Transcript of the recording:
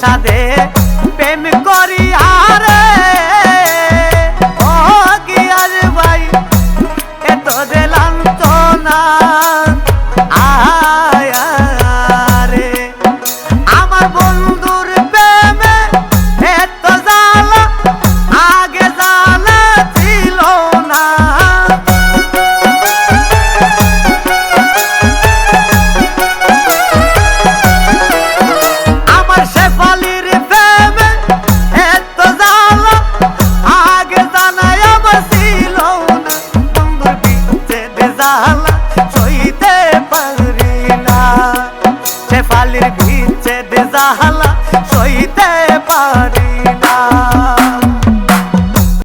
সাধে প্রেম করি আরে ও গিয়ার ভাই এত দিলাম তো না আরে আমার বন্ধুর প্রেমে এত জ্বালা আগে জানা ছিল না আমার শেফালির প্রেমে এত জ্বালা আগে জানাই আমার ছিল না বন্ধুর বিচ্ছেদ জ্বালা সইতে পারি না শেফালির বিচ্ছেদ জ্বালা